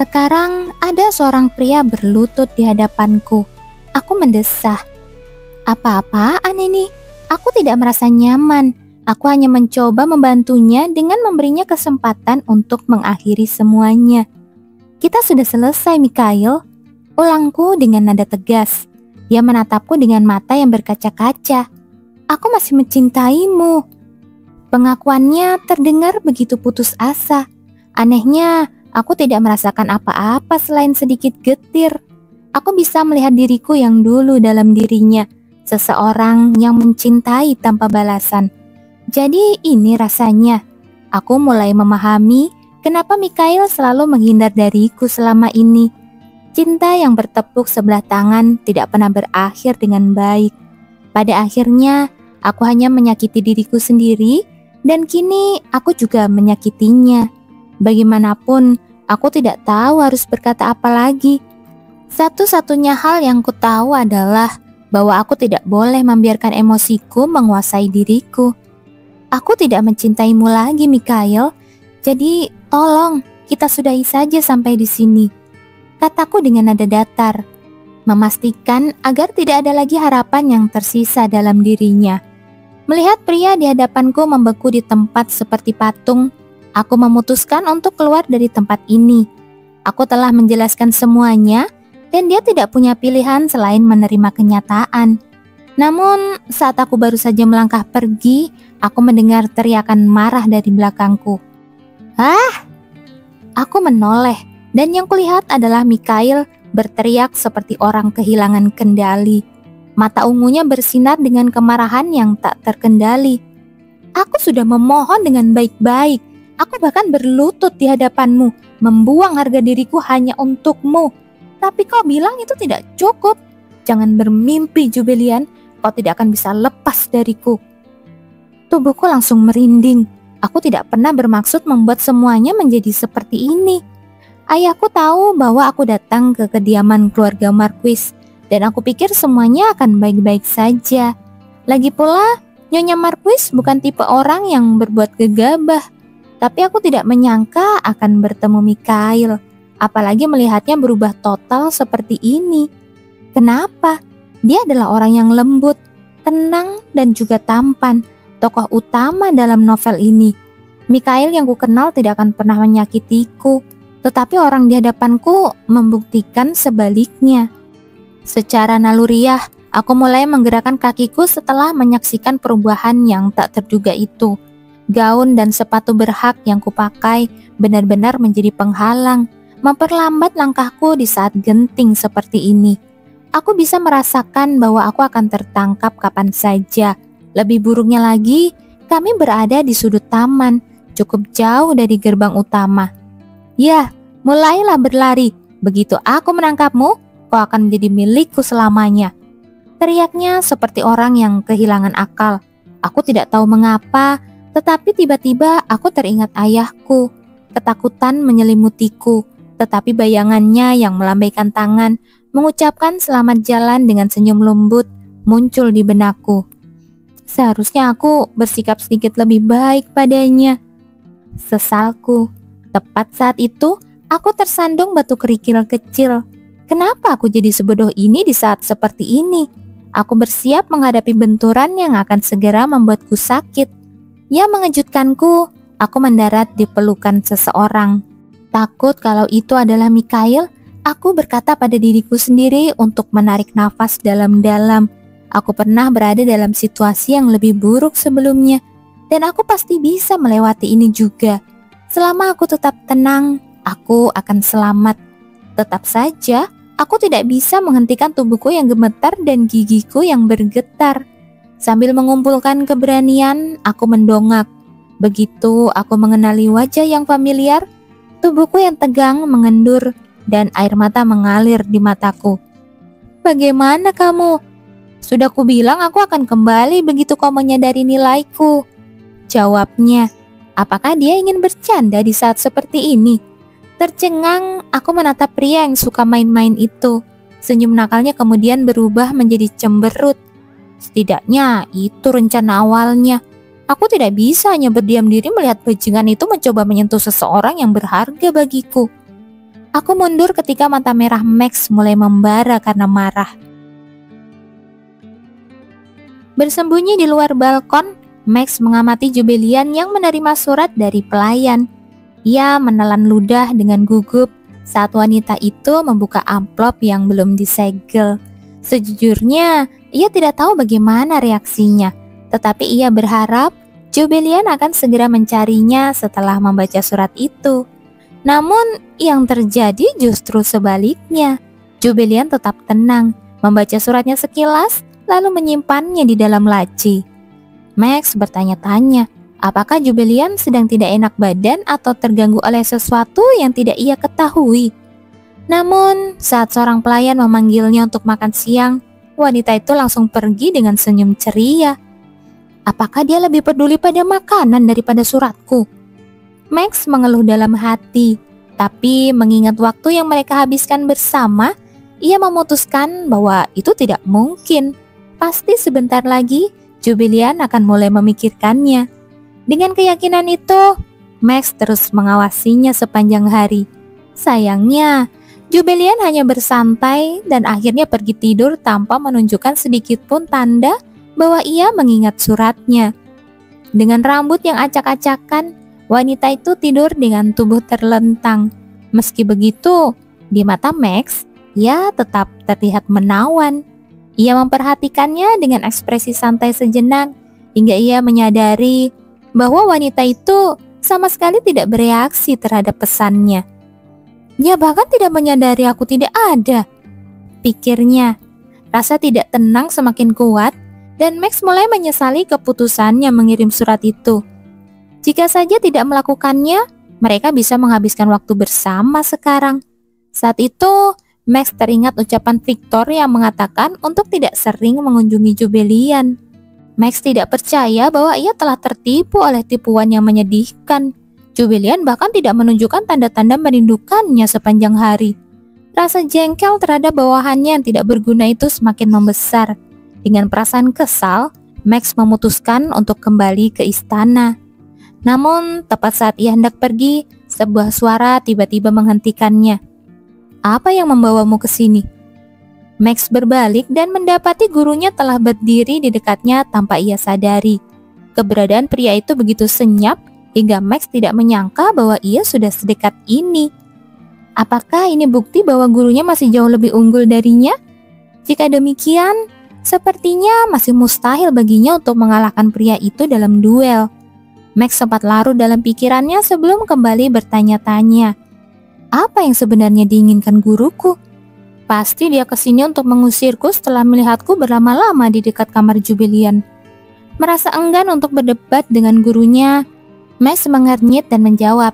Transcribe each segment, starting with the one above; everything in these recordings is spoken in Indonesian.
Sekarang ada seorang pria berlutut di hadapanku. Aku mendesah. Apa-apaan ini? Aku tidak merasa nyaman. Aku hanya mencoba membantunya dengan memberinya kesempatan untuk mengakhiri semuanya. Kita sudah selesai, Mikhail. Ulangku dengan nada tegas. Dia menatapku dengan mata yang berkaca-kaca. Aku masih mencintaimu. Pengakuannya terdengar begitu putus asa. Anehnya, aku tidak merasakan apa-apa selain sedikit getir. Aku bisa melihat diriku yang dulu dalam dirinya. Seseorang yang mencintai tanpa balasan. Jadi ini rasanya. Aku mulai memahami kenapa Mikhail selalu menghindar dariku selama ini. Cinta yang bertepuk sebelah tangan tidak pernah berakhir dengan baik. Pada akhirnya, aku hanya menyakiti diriku sendiri dan kini aku juga menyakitinya. Bagaimanapun, aku tidak tahu harus berkata apa lagi. Satu-satunya hal yang ku tahu adalah bahwa aku tidak boleh membiarkan emosiku menguasai diriku. Aku tidak mencintaimu lagi, Mikhail. Jadi, tolong kita sudahi saja sampai di sini. Kataku dengan nada datar, memastikan agar tidak ada lagi harapan yang tersisa dalam dirinya. Melihat pria di hadapanku membeku di tempat seperti patung, aku memutuskan untuk keluar dari tempat ini. Aku telah menjelaskan semuanya, dan dia tidak punya pilihan selain menerima kenyataan. Namun, saat aku baru saja melangkah pergi, aku mendengar teriakan marah dari belakangku. "Ah!" Aku menoleh, dan yang kulihat adalah Mikhail berteriak seperti orang kehilangan kendali. Mata ungunya bersinar dengan kemarahan yang tak terkendali. "Aku sudah memohon dengan baik-baik. Aku bahkan berlutut di hadapanmu, membuang harga diriku hanya untukmu. Tapi kau bilang itu tidak cukup. Jangan bermimpi, Jubilian. Kau tidak akan bisa lepas dariku." Tubuhku langsung merinding. Aku tidak pernah bermaksud membuat semuanya menjadi seperti ini. Ayahku tahu bahwa aku datang ke kediaman keluarga Marquis, dan aku pikir semuanya akan baik-baik saja. Lagi pula, Nyonya Marquis bukan tipe orang yang berbuat gegabah. Tapi aku tidak menyangka akan bertemu Mikhail, apalagi melihatnya berubah total seperti ini. Kenapa? Dia adalah orang yang lembut, tenang, dan juga tampan, tokoh utama dalam novel ini. Mikhail yang kukenal tidak akan pernah menyakitiku, tetapi orang di hadapanku membuktikan sebaliknya. Secara naluriah, aku mulai menggerakkan kakiku setelah menyaksikan perubahan yang tak terduga itu. Gaun dan sepatu berhak yang kupakai benar-benar menjadi penghalang, memperlambat langkahku di saat genting seperti ini. Aku bisa merasakan bahwa aku akan tertangkap kapan saja. Lebih buruknya lagi, kami berada di sudut taman, cukup jauh dari gerbang utama. "Ya, mulailah berlari. Begitu aku menangkapmu, kau akan menjadi milikku selamanya." Teriaknya seperti orang yang kehilangan akal. Aku tidak tahu mengapa, tetapi tiba-tiba aku teringat ayahku. Ketakutan menyelimutiku, tetapi bayangannya yang melambaikan tangan, mengucapkan selamat jalan dengan senyum lembut, muncul di benakku. Seharusnya aku bersikap sedikit lebih baik padanya. Sesalku. Tepat saat itu, aku tersandung batu kerikil kecil. Kenapa aku jadi sebodoh ini di saat seperti ini? Aku bersiap menghadapi benturan yang akan segera membuatku sakit. Yang mengejutkanku, aku mendarat di pelukan seseorang. Takut kalau itu adalah Mikhail, aku berkata pada diriku sendiri untuk menarik nafas dalam-dalam. Aku pernah berada dalam situasi yang lebih buruk sebelumnya, dan aku pasti bisa melewati ini juga. Selama aku tetap tenang, aku akan selamat. Tetap saja, aku tidak bisa menghentikan tubuhku yang gemetar dan gigiku yang bergetar. Sambil mengumpulkan keberanian, aku mendongak. Begitu aku mengenali wajah yang familiar, tubuhku yang tegang mengendur dan air mata mengalir di mataku. "Bagaimana kamu?" "Sudah kubilang aku akan kembali begitu kau menyadari nilaiku," jawabnya. Apakah dia ingin bercanda di saat seperti ini? Tercengang, aku menatap pria yang suka main-main itu. Senyum nakalnya kemudian berubah menjadi cemberut. Setidaknya itu rencana awalnya. Aku tidak bisa hanya berdiam diri melihat bajingan itu mencoba menyentuh seseorang yang berharga bagiku. Aku mundur ketika mata merah Max mulai membara karena marah. Bersembunyi di luar balkon, Max mengamati Jubilian yang menerima surat dari pelayan. Ia menelan ludah dengan gugup saat wanita itu membuka amplop yang belum disegel. Sejujurnya, ia tidak tahu bagaimana reaksinya, tetapi ia berharap Jubilian akan segera mencarinya setelah membaca surat itu. Namun, yang terjadi justru sebaliknya. Jubilian tetap tenang, membaca suratnya sekilas, lalu menyimpannya di dalam laci. Max bertanya-tanya, apakah Jubilian sedang tidak enak badan atau terganggu oleh sesuatu yang tidak ia ketahui. Namun, saat seorang pelayan memanggilnya untuk makan siang, wanita itu langsung pergi dengan senyum ceria. Apakah dia lebih peduli pada makanan daripada suratku? Max mengeluh dalam hati, tapi mengingat waktu yang mereka habiskan bersama, ia memutuskan bahwa itu tidak mungkin. Pasti sebentar lagi Jubilian akan mulai memikirkannya. Dengan keyakinan itu, Max terus mengawasinya sepanjang hari. Sayangnya, Jubilian hanya bersantai dan akhirnya pergi tidur tanpa menunjukkan sedikit pun tanda bahwa ia mengingat suratnya. Dengan rambut yang acak-acakan, wanita itu tidur dengan tubuh terlentang. Meski begitu, di mata Max, ia tetap terlihat menawan. Ia memperhatikannya dengan ekspresi santai sejenak, hingga ia menyadari bahwa wanita itu sama sekali tidak bereaksi terhadap pesannya. Dia bahkan tidak menyadari aku tidak ada, pikirnya. Rasa tidak tenang semakin kuat, dan Max mulai menyesali keputusannya mengirim surat itu. Jika saja tidak melakukannya, mereka bisa menghabiskan waktu bersama sekarang. Saat itu, Max teringat ucapan Victor yang mengatakan untuk tidak sering mengunjungi Jubilian. Max tidak percaya bahwa ia telah tertipu oleh tipuan yang menyedihkan. Jubilian bahkan tidak menunjukkan tanda-tanda merindukannya sepanjang hari. Rasa jengkel terhadap bawahannya yang tidak berguna itu semakin membesar. Dengan perasaan kesal, Max memutuskan untuk kembali ke istana. Namun, tepat saat ia hendak pergi, sebuah suara tiba-tiba menghentikannya. Apa yang membawamu ke sini? Max berbalik dan mendapati gurunya telah berdiri di dekatnya tanpa ia sadari. Keberadaan pria itu begitu senyap hingga Max tidak menyangka bahwa ia sudah sedekat ini. Apakah ini bukti bahwa gurunya masih jauh lebih unggul darinya? Jika demikian, sepertinya masih mustahil baginya untuk mengalahkan pria itu dalam duel. Max sempat larut dalam pikirannya sebelum kembali bertanya-tanya. Apa yang sebenarnya diinginkan guruku? Pasti dia kesini untuk mengusirku setelah melihatku berlama-lama di dekat kamar Jubilian. Merasa enggan untuk berdebat dengan gurunya, Max mengernyit dan menjawab,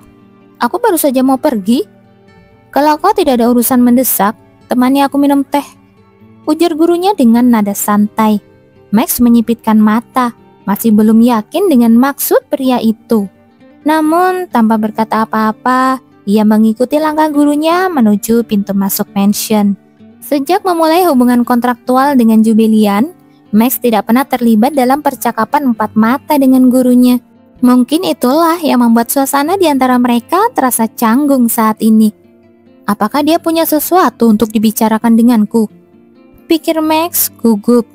"Aku baru saja mau pergi. Kalau kau tidak ada urusan mendesak, temani aku minum teh," ujar gurunya dengan nada santai. Max menyipitkan mata, masih belum yakin dengan maksud pria itu. Namun tanpa berkata apa-apa, ia mengikuti langkah gurunya menuju pintu masuk mansion. Sejak memulai hubungan kontraktual dengan Jubilian, Max tidak pernah terlibat dalam percakapan empat mata dengan gurunya. Mungkin itulah yang membuat suasana di antara mereka terasa canggung saat ini. Apakah dia punya sesuatu untuk dibicarakan denganku? Pikir Max gugup.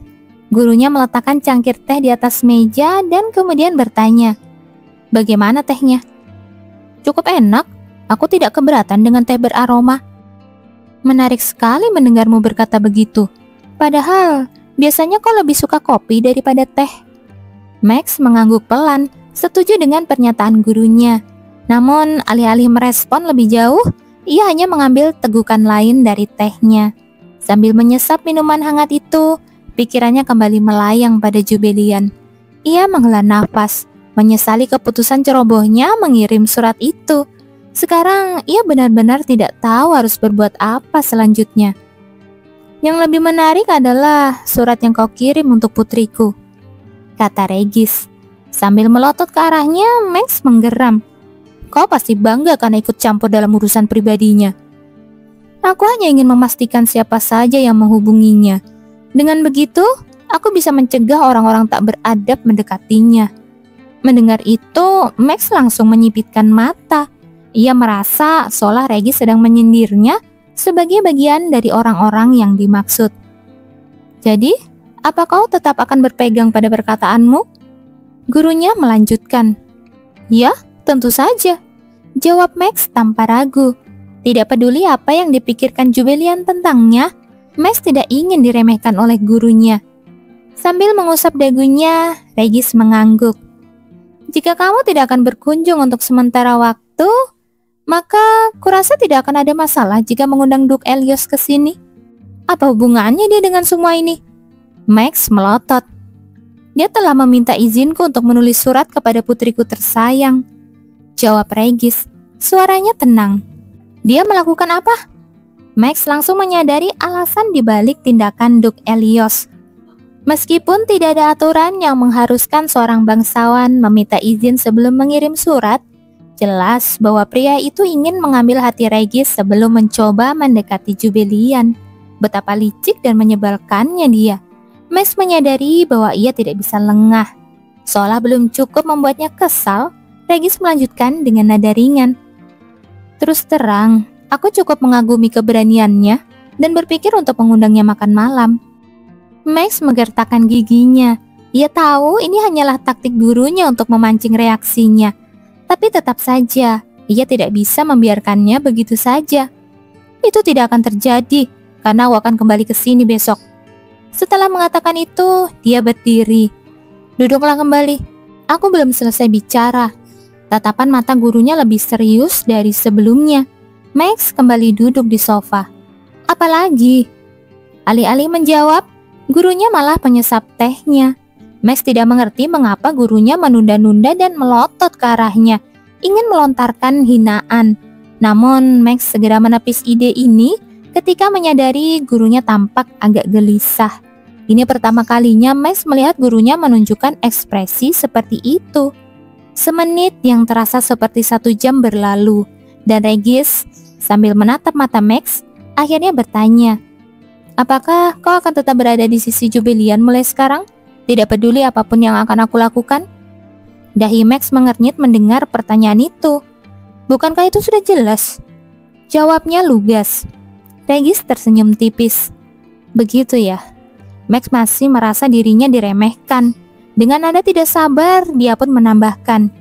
Gurunya meletakkan cangkir teh di atas meja dan kemudian bertanya, "Bagaimana tehnya?" "Cukup enak, aku tidak keberatan dengan teh beraroma." "Menarik sekali mendengarmu berkata begitu. Padahal, biasanya kau lebih suka kopi daripada teh." Max mengangguk pelan, setuju dengan pernyataan gurunya. Namun, alih-alih merespon lebih jauh, ia hanya mengambil tegukan lain dari tehnya. Sambil menyesap minuman hangat itu, pikirannya kembali melayang pada Jubilian. Ia menghela nafas, menyesali keputusan cerobohnya mengirim surat itu. Sekarang ia benar-benar tidak tahu harus berbuat apa selanjutnya. "Yang lebih menarik adalah surat yang kau kirim untuk putriku," kata Regis. Sambil melotot ke arahnya, Max menggeram. "Kau pasti bangga karena ikut campur dalam urusan pribadinya." "Aku hanya ingin memastikan siapa saja yang menghubunginya. Dengan begitu, aku bisa mencegah orang-orang tak beradab mendekatinya." Mendengar itu, Max langsung menyipitkan mata. Ia merasa seolah Regis sedang menyindirnya sebagai bagian dari orang-orang yang dimaksud. Jadi, apa kau tetap akan berpegang pada perkataanmu? Gurunya melanjutkan. Ya, tentu saja, jawab Max tanpa ragu. Tidak peduli apa yang dipikirkan Jubelian tentangnya, Max tidak ingin diremehkan oleh gurunya. Sambil mengusap dagunya, Regis mengangguk. Jika kamu tidak akan berkunjung untuk sementara waktu, maka kurasa tidak akan ada masalah jika mengundang Duke Elios ke sini. Apa hubungannya dia dengan semua ini? Max melotot. Dia telah meminta izinku untuk menulis surat kepada putriku tersayang, jawab Regis. Suaranya tenang. Dia melakukan apa? Max langsung menyadari alasan dibalik tindakan Duke Elios. Meskipun tidak ada aturan yang mengharuskan seorang bangsawan meminta izin sebelum mengirim surat, jelas bahwa pria itu ingin mengambil hati Regis sebelum mencoba mendekati Jubelian. Betapa licik dan menyebalkannya dia. Max menyadari bahwa ia tidak bisa lengah. Seolah belum cukup membuatnya kesal, Regis melanjutkan dengan nada ringan. Terus terang, aku cukup mengagumi keberaniannya dan berpikir untuk mengundangnya makan malam. Max menggertakkan giginya. Ia tahu ini hanyalah taktik gurunya untuk memancing reaksinya. Tapi tetap saja, ia tidak bisa membiarkannya begitu saja. Itu tidak akan terjadi, karena aku akan kembali ke sini besok. Setelah mengatakan itu, dia berdiri. Duduklah kembali. Aku belum selesai bicara. Tatapan mata gurunya lebih serius dari sebelumnya. Max kembali duduk di sofa. Apalagi? Alih-alih menjawab, gurunya malah menyesap tehnya. Max tidak mengerti mengapa gurunya menunda-nunda dan melotot ke arahnya, ingin melontarkan hinaan. Namun Max segera menepis ide ini ketika menyadari gurunya tampak agak gelisah. Ini pertama kalinya Max melihat gurunya menunjukkan ekspresi seperti itu. Semenit yang terasa seperti 1 jam berlalu, dan Regis sambil menatap mata Max akhirnya bertanya, apakah kau akan tetap berada di sisi Jubelian mulai sekarang? Tidak peduli apapun yang akan aku lakukan? Dahi Max mengernyit mendengar pertanyaan itu. Bukankah itu sudah jelas? Jawabnya lugas. Regis tersenyum tipis. Begitu ya. Max masih merasa dirinya diremehkan. Dengan nada tidak sabar, dia pun menambahkan.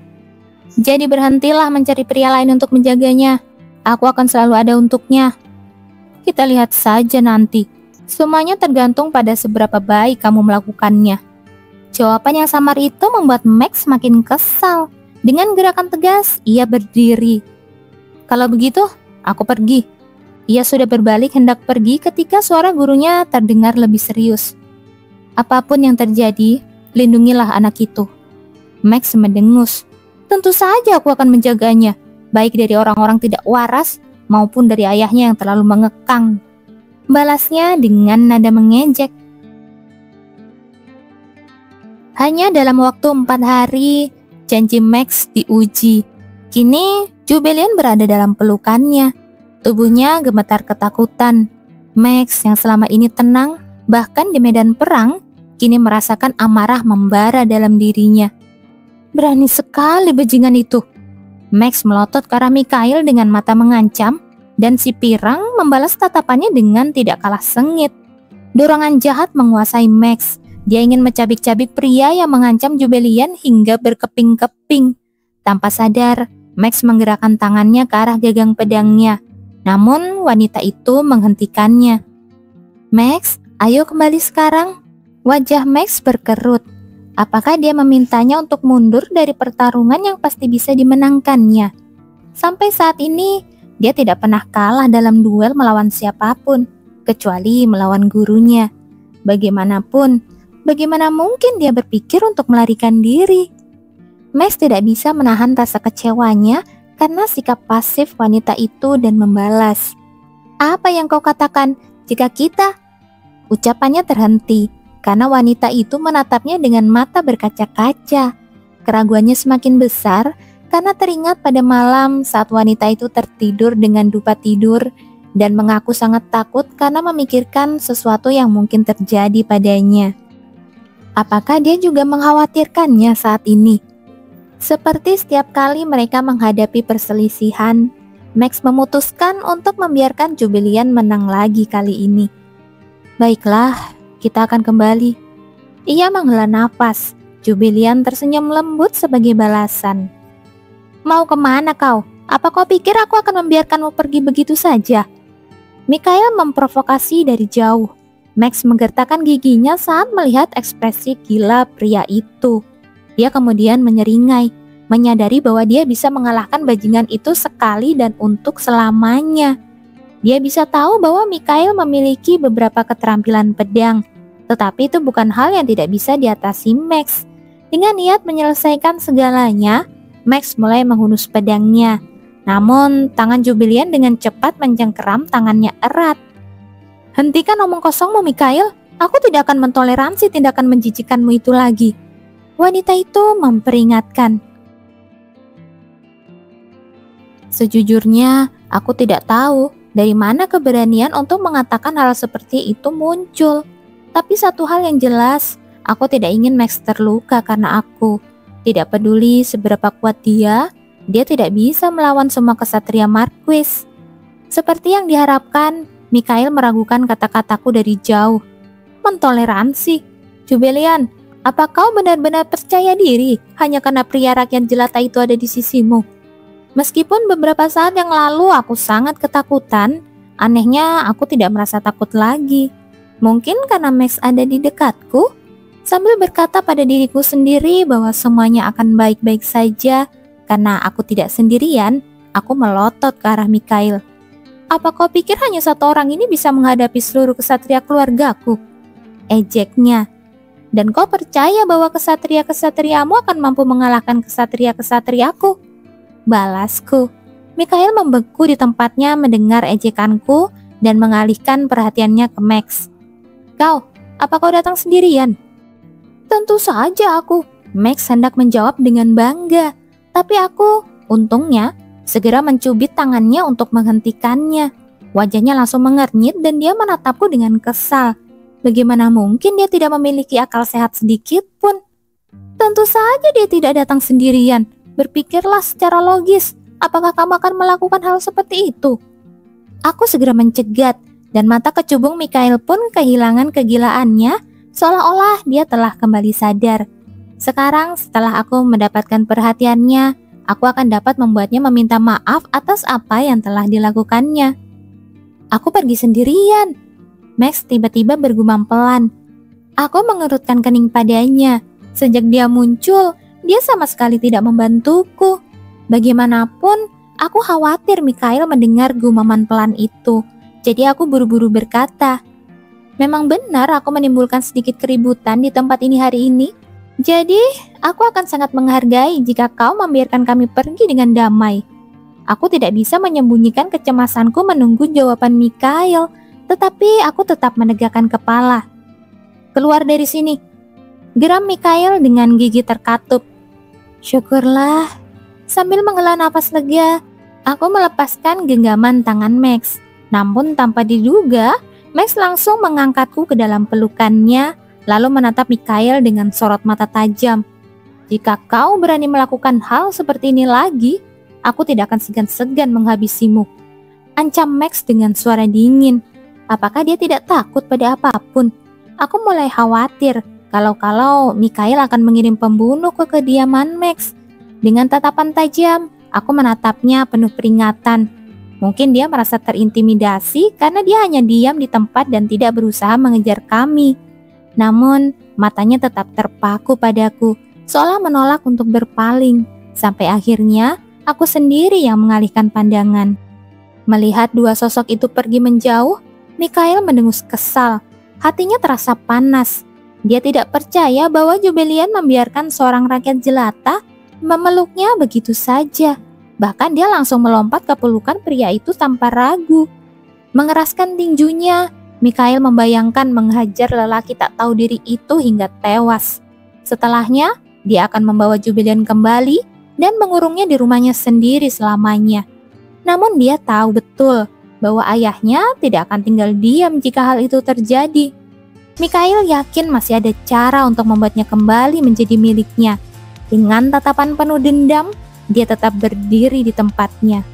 Jadi berhentilah mencari pria lain untuk menjaganya. Aku akan selalu ada untuknya. Kita lihat saja nanti. Semuanya tergantung pada seberapa baik kamu melakukannya. Jawaban yang samar itu membuat Max makin kesal. Dengan gerakan tegas, ia berdiri. Kalau begitu, aku pergi. Ia sudah berbalik hendak pergi ketika suara gurunya terdengar lebih serius. Apapun yang terjadi, lindungilah anak itu. Max mendengus. Tentu saja aku akan menjaganya, baik dari orang-orang tidak waras maupun dari ayahnya yang terlalu mengekang. Balasnya dengan nada mengejek. Hanya dalam waktu 4 hari, janji Max diuji. Kini, Jubelian berada dalam pelukannya. Tubuhnya gemetar ketakutan. Max yang selama ini tenang, bahkan di medan perang, kini merasakan amarah membara dalam dirinya. Berani sekali bajingan itu. Max melotot ke arah Mikhail dengan mata mengancam, dan si pirang membalas tatapannya dengan tidak kalah sengit. Dorongan jahat menguasai Max. Dia ingin mencabik-cabik pria yang mengancam Jubelian hingga berkeping-keping. Tanpa sadar, Max menggerakkan tangannya ke arah gagang pedangnya. Namun wanita itu menghentikannya. Max, ayo kembali sekarang. Wajah Max berkerut. Apakah dia memintanya untuk mundur dari pertarungan yang pasti bisa dimenangkannya? Sampai saat ini, dia tidak pernah kalah dalam duel melawan siapapun, kecuali melawan gurunya. Bagaimanapun, bagaimana mungkin dia berpikir untuk melarikan diri? Max tidak bisa menahan rasa kecewanya karena sikap pasif wanita itu dan membalas. Apa yang kau katakan jika kita? Ucapannya terhenti karena wanita itu menatapnya dengan mata berkaca-kaca. Keraguannya semakin besar karena teringat pada malam saat wanita itu tertidur dengan dupa tidur dan mengaku sangat takut karena memikirkan sesuatu yang mungkin terjadi padanya. Apakah dia juga mengkhawatirkannya saat ini? Seperti setiap kali mereka menghadapi perselisihan, Max memutuskan untuk membiarkan Jubilian menang lagi kali ini. Baiklah, kita akan kembali. Ia menghela nafas. Jubilian tersenyum lembut sebagai balasan. Mau kemana kau? Apa kau pikir aku akan membiarkanmu pergi begitu saja? Mikhail memprovokasi dari jauh. Max menggertakkan giginya saat melihat ekspresi gila pria itu. Dia kemudian menyeringai, menyadari bahwa dia bisa mengalahkan bajingan itu sekali dan untuk selamanya. Dia bisa tahu bahwa Mikhail memiliki beberapa keterampilan pedang, tetapi itu bukan hal yang tidak bisa diatasi Max. Dengan niat menyelesaikan segalanya, Max mulai menghunus pedangnya. Namun, tangan Jubilian dengan cepat mencengkeram tangannya erat. Hentikan omong kosongmu, Mikhail. Aku tidak akan mentoleransi tindakan menjijikkanmu itu lagi. Wanita itu memperingatkan. Sejujurnya, aku tidak tahu dari mana keberanian untuk mengatakan hal seperti itu muncul. Tapi satu hal yang jelas, aku tidak ingin Max terluka karena aku. Tidak peduli seberapa kuat dia tidak bisa melawan semua kesatria Marquis. Seperti yang diharapkan, Mikhail meragukan kata-kataku dari jauh. Mentoleransi? Jubilian, apa kau benar-benar percaya diri hanya karena pria rakyat jelata itu ada di sisimu? Meskipun beberapa saat yang lalu aku sangat ketakutan, anehnya aku tidak merasa takut lagi. Mungkin karena Max ada di dekatku. Sambil berkata pada diriku sendiri bahwa semuanya akan baik-baik saja karena aku tidak sendirian, aku melotot ke arah Mikhail. Apa kau pikir hanya satu orang ini bisa menghadapi seluruh kesatria keluargaku? Ejeknya. Dan kau percaya bahwa kesatria-kesatriamu akan mampu mengalahkan kesatria-kesatriaku? Balasku. Mikhail membeku di tempatnya mendengar ejekanku dan mengalihkan perhatiannya ke Max. Kau, apa kau datang sendirian? Tentu saja aku. Max hendak menjawab dengan bangga. Tapi aku, untungnya, segera mencubit tangannya untuk menghentikannya. Wajahnya langsung mengernyit dan dia menatapku dengan kesal. Bagaimana mungkin dia tidak memiliki akal sehat sedikit pun? Tentu saja dia tidak datang sendirian. Berpikirlah secara logis, apakah kamu akan melakukan hal seperti itu? Aku segera mencegat, dan mata kecubung Mikhail pun kehilangan kegilaannya, seolah-olah dia telah kembali sadar. Sekarang setelah aku mendapatkan perhatiannya, aku akan dapat membuatnya meminta maaf atas apa yang telah dilakukannya. Aku pergi sendirian. Max tiba-tiba bergumam pelan. Aku mengerutkan kening padanya. Sejak dia muncul, dia sama sekali tidak membantuku. Bagaimanapun, aku khawatir Mikhail mendengar gumaman pelan itu. Jadi aku buru-buru berkata, memang benar aku menimbulkan sedikit keributan di tempat ini hari ini. Jadi, aku akan sangat menghargai jika kau membiarkan kami pergi dengan damai. Aku tidak bisa menyembunyikan kecemasanku menunggu jawaban Mikhail, tetapi aku tetap menegakkan kepala. Keluar dari sini, geram Mikhail dengan gigi terkatup. Syukurlah. Sambil menghela nafas lega, aku melepaskan genggaman tangan Max. Namun tanpa diduga, Max langsung mengangkatku ke dalam pelukannya, lalu menatap Mikhail dengan sorot mata tajam. Jika kau berani melakukan hal seperti ini lagi, aku tidak akan segan-segan menghabisimu. Ancam Max dengan suara dingin. Apakah dia tidak takut pada apapun? Aku mulai khawatir kalau Mikhail akan mengirim pembunuh ke kediaman Max. Dengan tatapan tajam, aku menatapnya penuh peringatan. Mungkin dia merasa terintimidasi karena dia hanya diam di tempat dan tidak berusaha mengejar kami. Namun, matanya tetap terpaku padaku, seolah menolak untuk berpaling. Sampai akhirnya, aku sendiri yang mengalihkan pandangan. Melihat dua sosok itu pergi menjauh, Mikhail mendengus kesal. Hatinya terasa panas. Dia tidak percaya bahwa Jubilian membiarkan seorang rakyat jelata memeluknya begitu saja. Bahkan dia langsung melompat ke pelukan pria itu tanpa ragu. Mengeraskan tinjunya, Mikhail membayangkan menghajar lelaki tak tahu diri itu hingga tewas. Setelahnya, dia akan membawa Jubilian kembali dan mengurungnya di rumahnya sendiri selamanya. Namun dia tahu betul bahwa ayahnya tidak akan tinggal diam jika hal itu terjadi. Mikhail yakin masih ada cara untuk membuatnya kembali menjadi miliknya. Dengan tatapan penuh dendam, dia tetap berdiri di tempatnya.